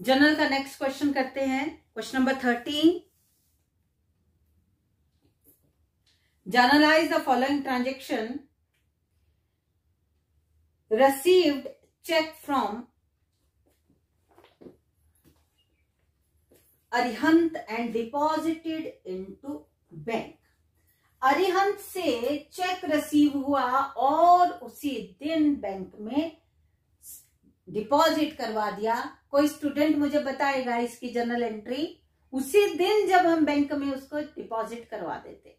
General का next question करते हैं। Question number 13, generalized the following transaction. received check from Arihant and deposited into bank. Arihant से check receive हुआ और उसी दिन बैंक में डिपॉजिट करवा दिया। कोई स्टूडेंट मुझे बताएगा इसकी जर्नल एंट्री। उसी दिन जब हम बैंक में उसको डिपॉजिट करवा देते।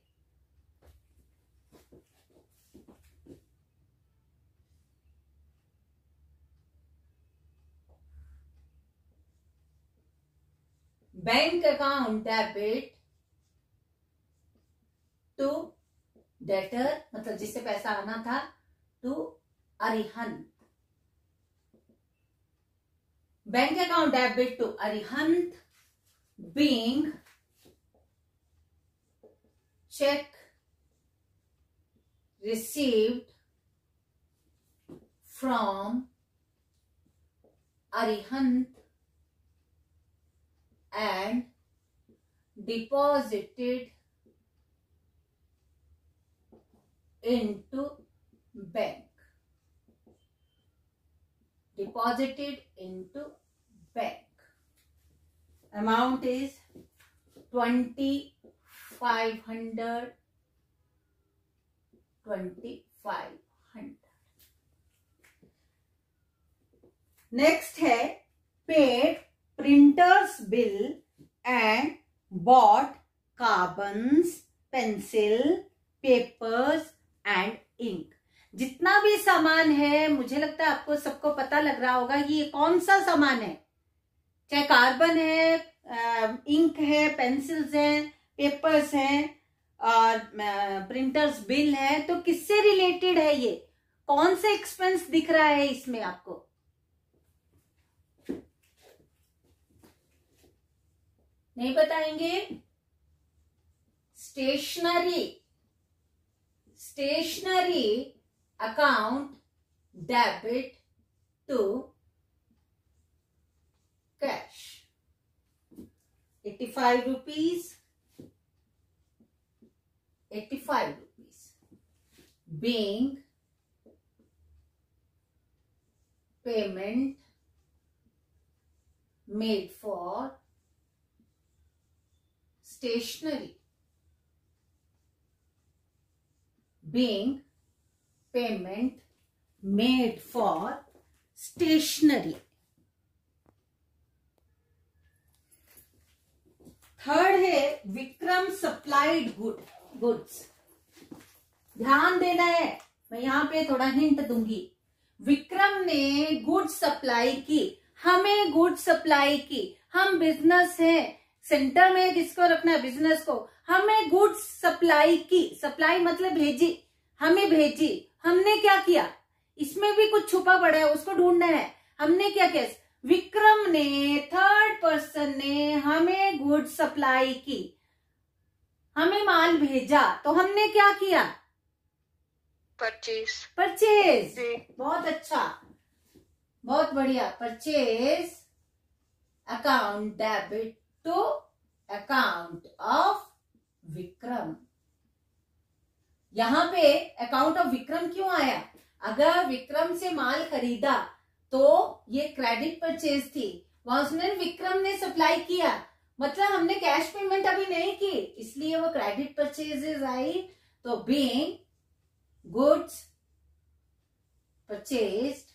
Bank account debit to debtor, मतलब जिससे पैसा आना था, to Arihant. Bank account debit to Arihant being cheque received from Arihant and deposited into bank. Deposited into bank. Amount is 2,500. 2,500. Next है paid printers bill and bought carbons, pencil, papers and ink। जितना भी सामान है, मुझे लगता है आपको सबको पता लग रहा होगा कि ये कौन सा सामान है। चाहे कार्बन है, इंक है, पेंसिल्स हैं, पेपर्स हैं और प्रिंटर्स बिल है। तो किससे रिलेटेड है ये? कौन से एक्सपेंस दिख रहा है इसमें आपको? नहीं बताएंगे? Stationery account debit to cash 85 rupees. 85 rupees being payment made for stationery, being payment made for stationery। Third है विक्रम सप्लाइड गुड्स। ध्यान देना है, मैं यहां पे थोड़ा हिंट दूंगी। विक्रम ने गुड्स सप्लाई की, हमें गुड्स सप्लाई की। हम बिजनेस है, सेंटर में किसको रखना है? बिजनेस को। हमें गुड्स सप्लाई की, सप्लाई मतलब भेजी, हमें भेजी। हमने क्या किया? इसमें भी कुछ छुपा पड़ा है, उसको ढूंढना है। हमने क्या किया? विक्रम ने, थर्ड पर्सन ने हमें गुड्स सप्लाई की, हमें माल भेजा। तो हमने क्या किया? परचेज। बहुत अच्छा, बहुत बढ़िया। Purchase account debit to account of Vikram. यहां पे अकाउंट ऑफ विक्रम क्यों आया? अगर विक्रम से माल खरीदा तो ये क्रेडिट परचेज थी, वहां उसने विक्रम ने सप्लाई किया, मतलब हमने कैश पेमेंट अभी नहीं की, इसलिए वो क्रेडिट परचेजेस आई। तो being goods purchased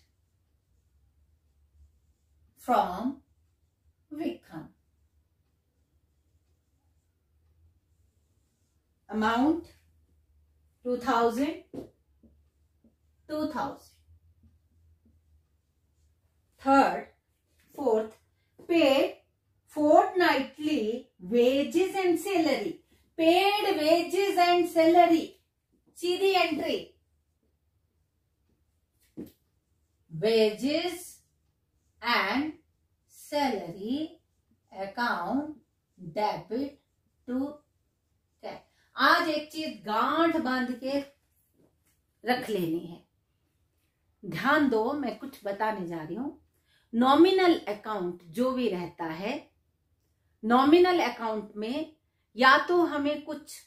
from Vikram. Amount 2000। Third, fourth, paid fortnightly wages and salary। paid wages and salary, Sidhi entry. wages and salary account debit to cash। आज एक चीज गांठ बांध के रख लेनी है, ध्यान दो, मैं कुछ बताने जा रही हूं। नॉमिनल अकाउंट जो भी रहता है, नॉमिनल अकाउंट में या तो हमें कुछ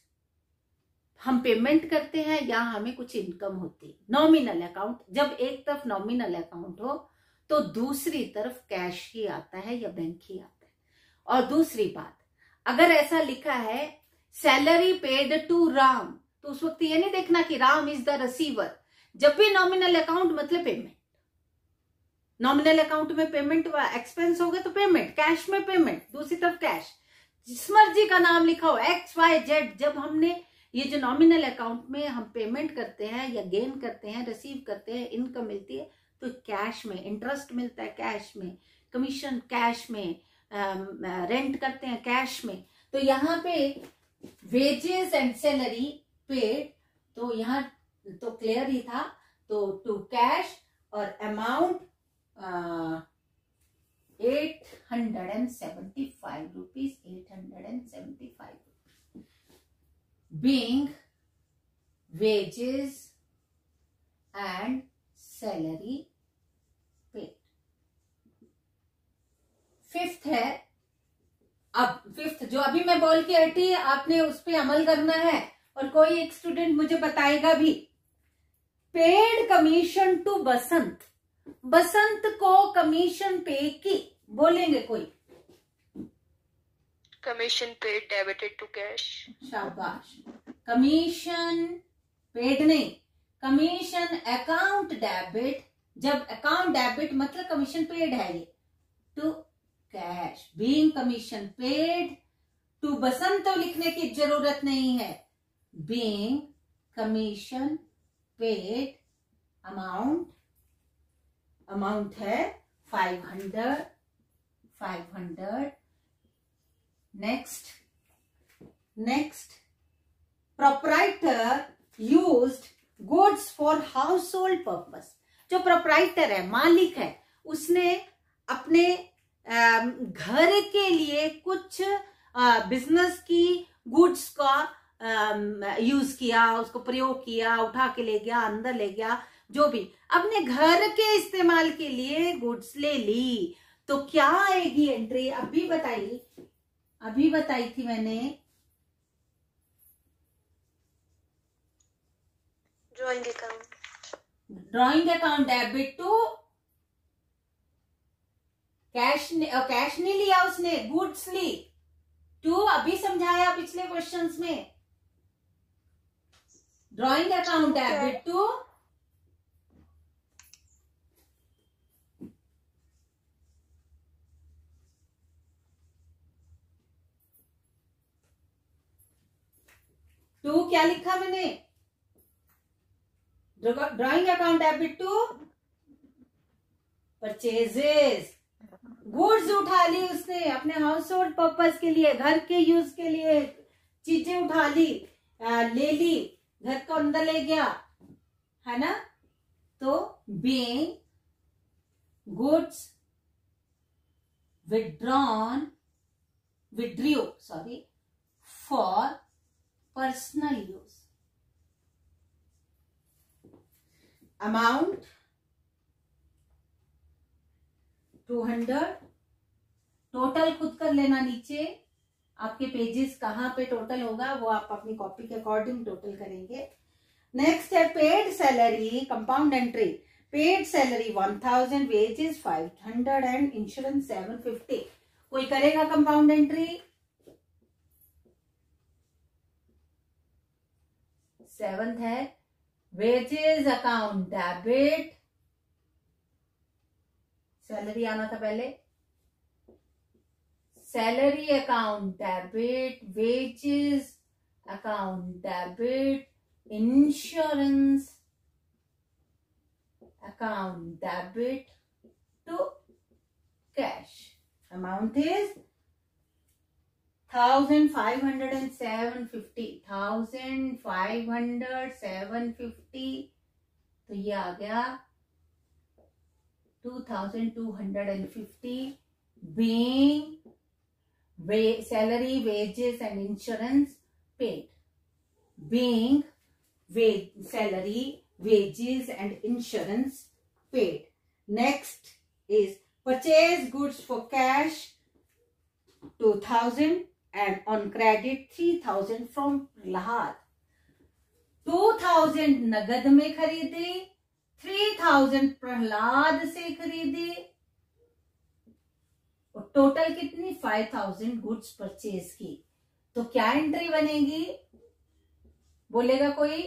हम पेमेंट करते हैं या हमें कुछ इनकम होती है। नॉमिनल अकाउंट, जब एक तरफ नॉमिनल अकाउंट हो तो दूसरी तरफ कैश ही आता है या बैंक ही आता है। और दूसरी बात, अगर ऐसा लिखा है सैलरी पेड टू राम, तो उस वक्त ये नहीं देखना कि राम इज द रिसीवर। जब भी नॉमिनल अकाउंट मतलब पेमेंट, नॉमिनल अकाउंट में पेमेंट एक्सपेंस हो गए तो पेमेंट, कैश में पेमेंट, दूसरी तरफ कैश, जिस मर्जी का नाम लिखा हो XYZ। जब हमने ये जो नॉमिनल अकाउंट में हम पेमेंट करते हैं या गेन करते हैं, रिसीव करते हैं, इनकम मिलती है, तो कैश में इंटरेस्ट मिलता है, कैश में कमीशन, कैश में रेंट करते हैं, कैश में। तो यहाँ पे वेजेस एंड सैलरी पेड, तो यहाँ तो क्लियर ही था, तो टू कैश और amount 875 rupees, 875 being wages and salary paid। Fifth है, अब फिफ्थ जो अभी मैं बोल के हटी, आपने उस पे अमल करना है और कोई एक स्टूडेंट मुझे बताएगा भी। Paid commission to Basant, Basant को कमीशन पे की, बोलेंगे कोई? Commission paid debited to cash. शाबाश। कमीशन पेड नहीं, कमीशन अकाउंट डेबिट, जब अकाउंट डेबिट मतलब कमीशन पेड है ये, to cash being commission paid to Basant, तो लिखने की जरूरत नहीं है, बीइंग कमीशन पेड अमाउंट है 500। Next proprietor used goods for house hold purpose. जो प्रोप्राइटर है, मालिक है, उसने अपने घर के लिए कुछ बिजनेस की गुड्स का यूज किया, उसको प्रयोग किया, उठा के ले गया, अंदर ले गया, जो भी अपने घर के इस्तेमाल के लिए गुड्स ले ली, तो क्या आएगी एंट्री? अभी बताई थी मैंने, drawing account debit to cash नहीं लिया उसने, गुड्स ली, टू अभी समझाया पिछले क्वेश्चंस में, ड्राइंग अकाउंट डेबिट टू क्या लिखा मैंने? Drawing account debit to purchases, goods उठा ली उसने अपने हाउस होल्ड पर्पस के लिए, घर के यूज के लिए चीजें उठा ली, ले ली, घर को अंदर ले गया, है ना? तो being goods withdrew for personal use, amount 200। Total खुद कर लेना, नीचे आपके पेजेस कहां पे टोटल होगा वो आप अपनी कॉपी के अकॉर्डिंग टोटल करेंगे। नेक्स्ट है paid salary, compound entry, paid salary 1000, wages 500 and insurance 750। कोई करेगा कंपाउंड एंट्री? 7th है वेजेस अकाउंट डेबिट, सैलरी आना था पहले, salary account debit, wages account debit, insurance account debit to cash. Amount is 1500 and 750, 1500 750, तो ये आ गया 2250 being salary, wages and insurance paid, being salary, wages and insurance paid. Next is purchase goods for cash 2000 and on credit 3000 from Prahlad. 2000 नगद में खरीदे, 3000 प्रहलाद से खरीदे, और total कितनी 5000 गुड्स परचेज की। तो क्या एंट्री बनेगी, बोलेगा कोई?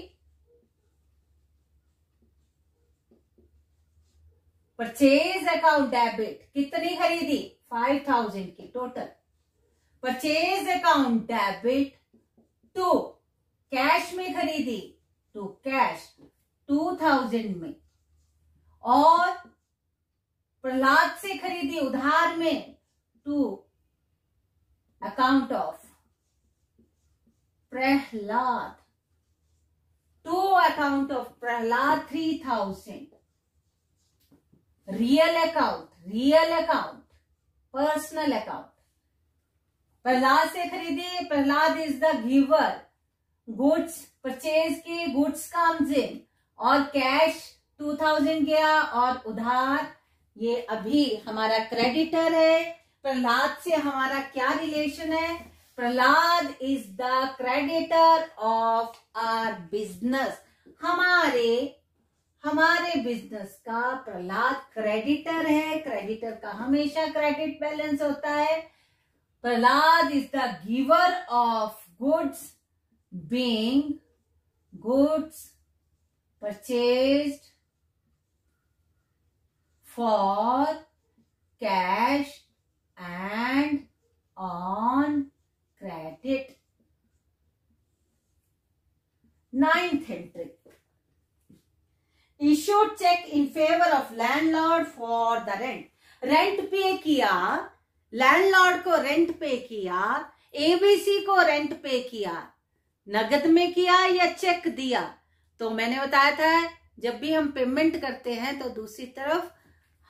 परचेज अकाउंट डेबिट, कितनी खरीदी 5000 की total. Purchase account debit to cash में खरीदी, टू कैश 2000 में, और प्रहलाद से खरीदी उधार में, to account of Prahlad, to account of Prahlad 3000। Real account personal account, Prahlad से खरीदी, Prahlad is the giver, goods purchase की, गुड्स कम्स इन, और कैश 2000 गया, और उधार ये अभी हमारा क्रेडिटर है। प्रहलाद से हमारा क्या रिलेशन है? Prahlad is the creditor of our business, हमारे बिजनेस का प्रहलाद क्रेडिटर है। क्रेडिटर का हमेशा क्रेडिट बैलेंस होता है। Prahlad is the giver of goods, being goods purchased for cash and on credit. 9th एंट्री, issued cheque in favour of landlord for the rent. Rent pay किया, landlord को rent pay किया, ABC को rent pay किया, नगद में किया या चेक दिया। तो मैंने बताया था जब भी हम पेमेंट करते हैं तो दूसरी तरफ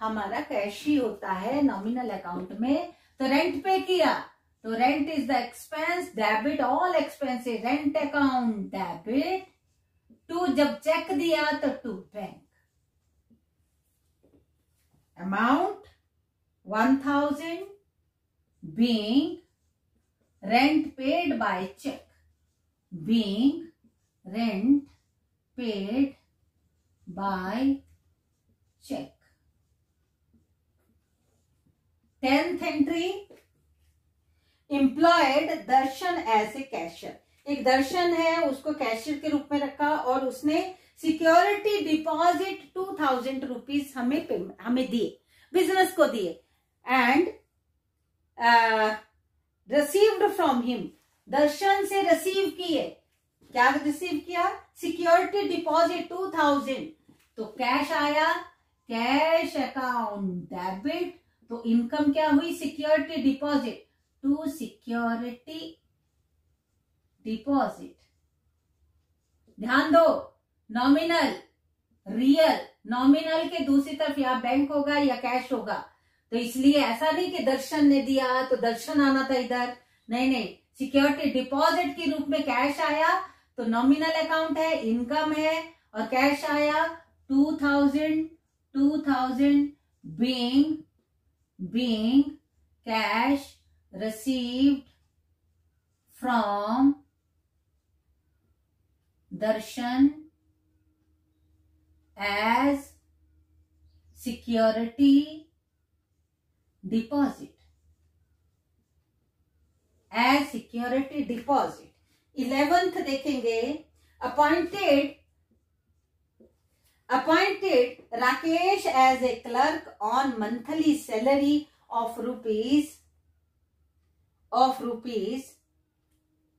हमारा कैश ही होता है नॉमिनल अकाउंट में। तो रेंट पे किया तो rent is the expense, debit all expenses, rent account debit. To जब चेक दिया तो to bank, amount 1000 being rent paid by check, being rent paid by check। 10th entry, employed Darshan as a cashier. एक दर्शन है, उसको cashier के रूप में रखा और उसने सिक्योरिटी डिपॉजिट 2000 रुपीज हमें दिए, बिजनेस को दिए, and received from him, Darshan से रिसीव किए। क्या रिसीव किया? Security deposit 2000। तो कैश आया, कैश अकाउंट डेबिट, तो इनकम क्या हुई? Security deposit, to security deposit. ध्यान दो, नॉमिनल रियल, नॉमिनल के दूसरी तरफ या बैंक होगा या कैश होगा। तो इसलिए ऐसा नहीं कि दर्शन ने दिया तो दर्शन आना था इधर, नहीं, सिक्योरिटी डिपॉजिट के रूप में कैश आया तो नॉमिनल अकाउंट है, इनकम है, और कैश आया 2000 being cash received from Darshan as security deposit, as security deposit। 11th देखेंगे, appointed Rakesh as a clerk on monthly salary of rupees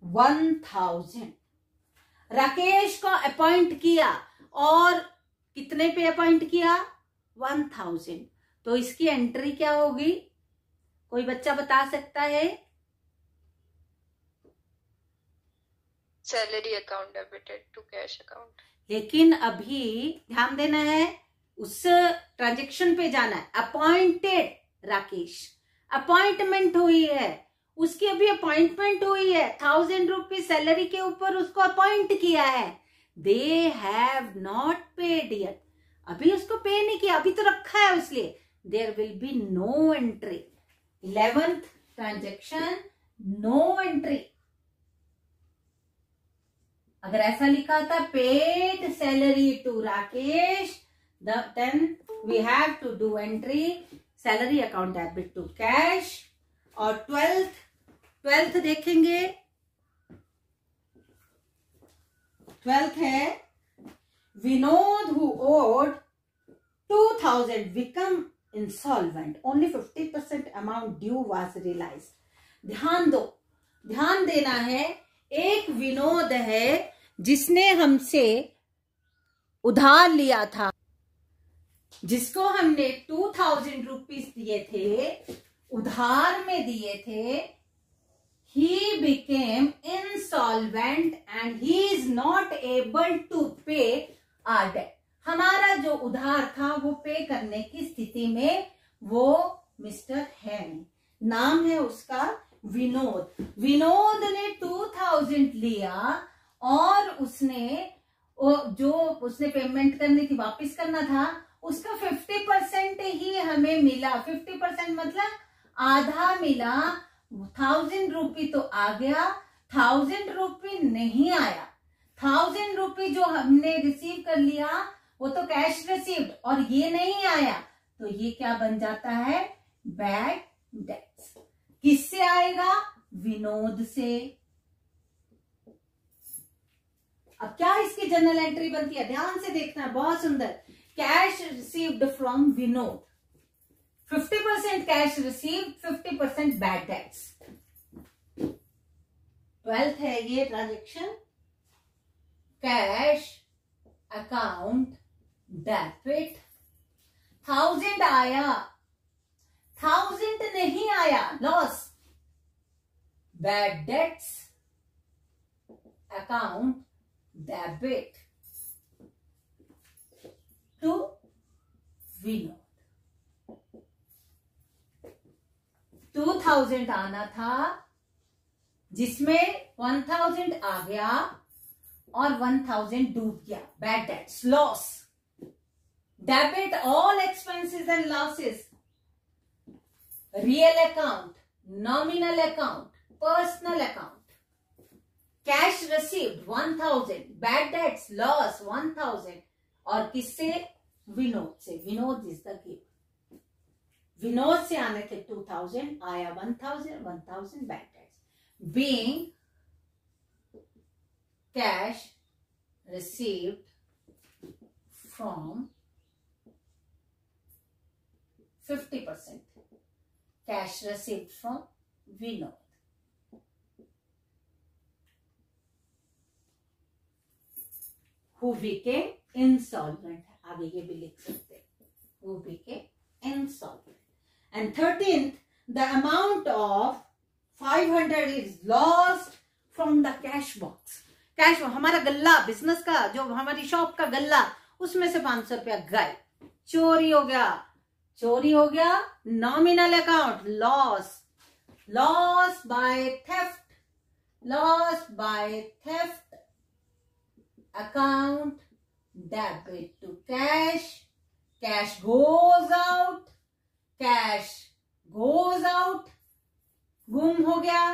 1000। Rakesh को अपॉइंट किया और कितने पे अपॉइंट किया? 1000। तो इसकी एंट्री क्या होगी? कोई बच्चा बता सकता है? Salary account debited to cash account. लेकिन अभी ध्यान देना है, उस ट्रांजेक्शन पे जाना है। अपॉइंटेड राकेश, अपॉइंटमेंट हुई है, उसकी अभी अपॉइंटमेंट हुई है, 1000 रुपीज सैलरी के ऊपर उसको अपॉइंट किया है। They have not paid yet, अभी उसको पे नहीं किया, अभी तो रखा है इसलिए there will be no entry. 11th transaction, no entry. अगर ऐसा लिखा था paid salary to Rakesh, then we have to do entry salary account debit to cash. और 12th देखेंगे, 12th है Vinod who owed 2000 become insolvent. Only 50% amount due was realized. ध्यान देना है, एक विनोद है जिसने हमसे उधार लिया था, जिसको हमने 2000 रुपीज दिए थे, उधार में दिए थे. He became insolvent and he is not able to pay our debt. हमारा जो उधार था वो पे करने की स्थिति में वो मिस्टर है नहीं. नाम है उसका विनोद. विनोद ने 2000 लिया और उसने जो उसने पेमेंट करनी थी, वापस करना था, उसका 50% ही हमें मिला. 50% मतलब आधा मिला. 1000 रुपी तो आ गया, 1000 रुपी नहीं आया. 1000 रुपी जो हमने रिसीव कर लिया वो तो कैश रिसीव्ड, और ये नहीं आया, तो ये क्या बन जाता है, बैड डेट्स. किससे आएगा, विनोद से. अब क्या इसकी जनरल एंट्री बनती है, ध्यान से देखना, बहुत सुंदर. Cash received from Vinod, 50% cash received, 50% bad debts. 12th है ये ट्रांजेक्शन, कैश अकाउंट डेबिट. 1000 आया, 1000 नहीं आया, loss. Bad debts account debit to Vinod. 2000 आना था, जिसमें 1000 आ गया और 1000 डूब गया. Bad debts, loss. Debit all expenses and losses. Real account, nominal account, personal account. Cash received 1000, bad debts, loss 1000. और किससे, विनोद से. Vinod is the giver. Vinod से आने थे 2000, आया 1000, 1000 bad debts. Being cash received from 50%. Cash received from Vinod. Who became insolvent. आगे ये भी लिख सकते हैं. Who became insolvent. And 13th, the amount of 500 is lost from the cash box. Cash, हमारा गल्ला, बिजनेस का जो हमारी शॉप का गल्ला, उसमें से 500 रुपया गए, चोरी हो गया. चोरी हो गया. Nominal account, loss. Loss by theft. Loss by theft account debit to cash. Cash goes out. Cash goes out, गुम हो गया.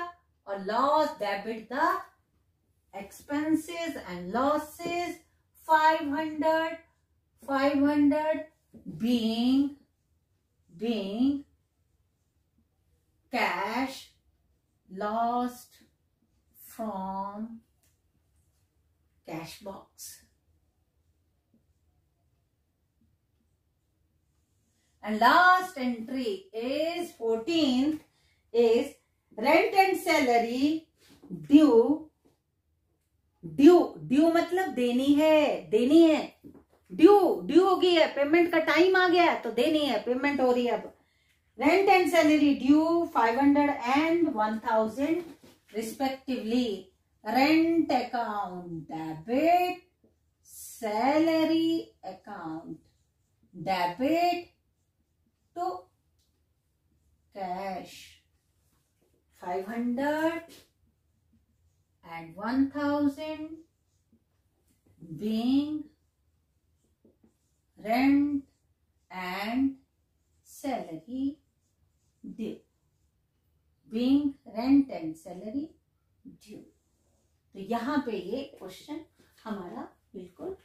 और loss debit the expenses and losses. 500 being cash lost from cash box. And last entry is 14th is rent and salary due. Due मतलब देनी है. Due हो गई है, पेमेंट का टाइम आ गया है तो देनी है, पेमेंट हो रही है. अब rent and salary due 500 and 1000 respectively. Rent account debit, salary account debit to cash. 500 and 1000 being rent and salary due. Being rent and salary due. तो यहाँ पे ये क्वेश्चन हमारा बिल्कुल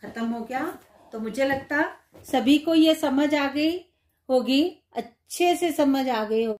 खत्म हो गया। तो मुझे लगता सभी को ये समझ आ गई होगी, अच्छे से समझ आ गई होगी।